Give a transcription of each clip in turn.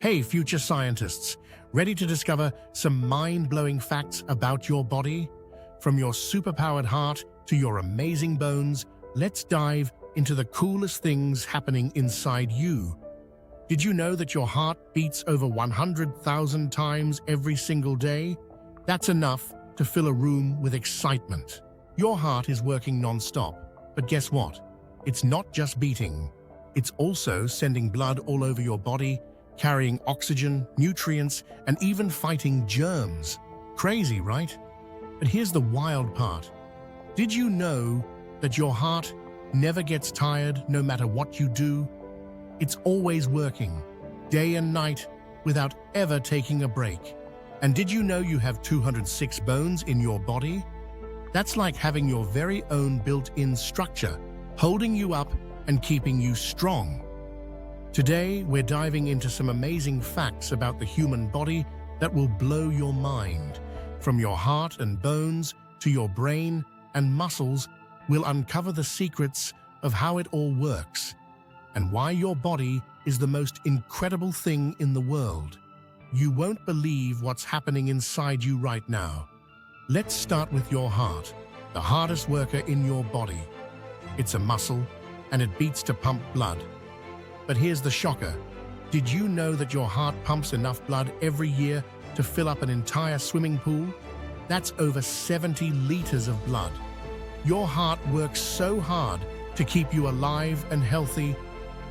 Hey, future scientists, ready to discover some mind-blowing facts about your body? From your superpowered heart to your amazing bones, let's dive into the coolest things happening inside you. Did you know that your heart beats over 100,000 times every single day? That's enough to fill a room with excitement. Your heart is working non-stop, but guess what? It's not just beating. It's also sending blood all over your body, carrying oxygen, nutrients, and even fighting germs. Crazy, right? But here's the wild part. Did you know that your heart never gets tired no matter what you do? It's always working, day and night, without ever taking a break. And did you know you have 206 bones in your body? That's like having your very own built-in structure, holding you up and keeping you strong. Today, we're diving into some amazing facts about the human body that will blow your mind. From your heart and bones to your brain and muscles, we'll uncover the secrets of how it all works and why your body is the most incredible thing in the world. You won't believe what's happening inside you right now. Let's start with your heart, the hardest worker in your body. It's a muscle, and it beats to pump blood. But here's the shocker. Did you know that your heart pumps enough blood every year to fill up an entire swimming pool? That's over 70 liters of blood. Your heart works so hard to keep you alive and healthy.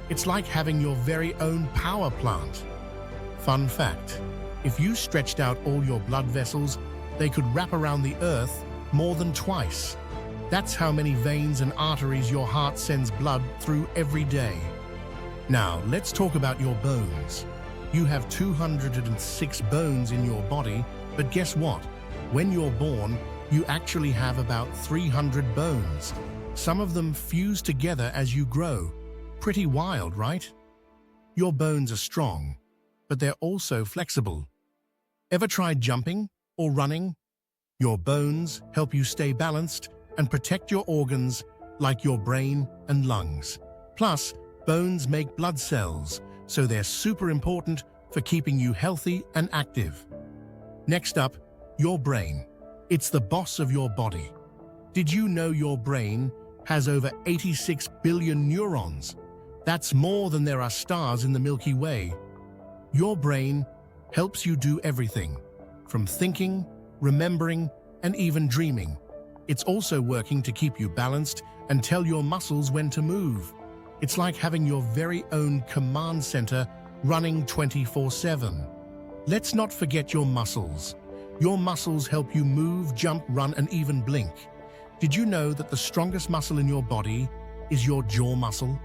It's like having your very own power plant. Fun fact, if you stretched out all your blood vessels, they could wrap around the earth more than twice. That's how many veins and arteries your heart sends blood through every day. Now, let's talk about your bones. You have 206 bones in your body, but guess what? When you're born, you actually have about 300 bones. Some of them fuse together as you grow. Pretty wild, right? Your bones are strong, but they're also flexible. Ever tried jumping or running? Your bones help you stay balanced and protect your organs like your brain and lungs. Plus, bones make blood cells, so they're super important for keeping you healthy and active. Next up, your brain. It's the boss of your body. Did you know your brain has over 86 billion neurons? That's more than there are stars in the Milky Way. Your brain helps you do everything, from thinking, remembering, and even dreaming. It's also working to keep you balanced and tell your muscles when to move. It's like having your very own command center running 24/7. Let's not forget your muscles. Your muscles help you move, jump, run, and even blink. Did you know that the strongest muscle in your body is your jaw muscle?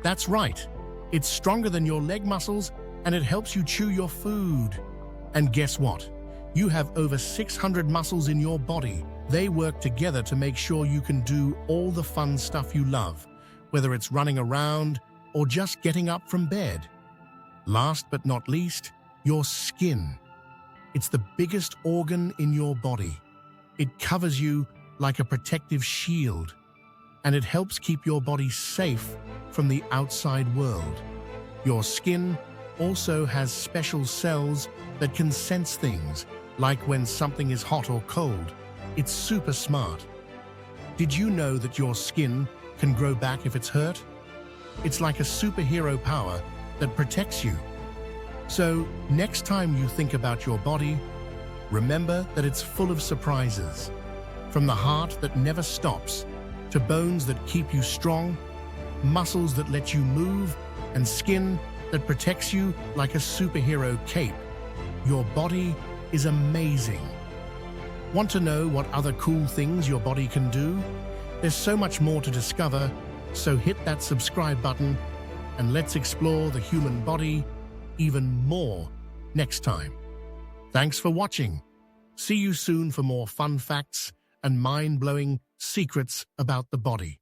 That's right. It's stronger than your leg muscles, and it helps you chew your food. And guess what? You have over 600 muscles in your body. They work together to make sure you can do all the fun stuff you love, whether it's running around or just getting up from bed. Last but not least, your skin. It's the biggest organ in your body. It covers you like a protective shield, and it helps keep your body safe from the outside world. Your skin also has special cells that can sense things, like when something is hot or cold. It's super smart. Did you know that your skin can grow back if it's hurt? It's like a superhero power that protects you. So, next time you think about your body, remember that it's full of surprises. From the heart that never stops, to bones that keep you strong, muscles that let you move, and skin that protects you like a superhero cape. Your body is amazing. Want to know what other cool things your body can do? There's so much more to discover, so hit that subscribe button and let's explore the human body even more next time. Thanks for watching. See you soon for more fun facts and mind-blowing secrets about the body.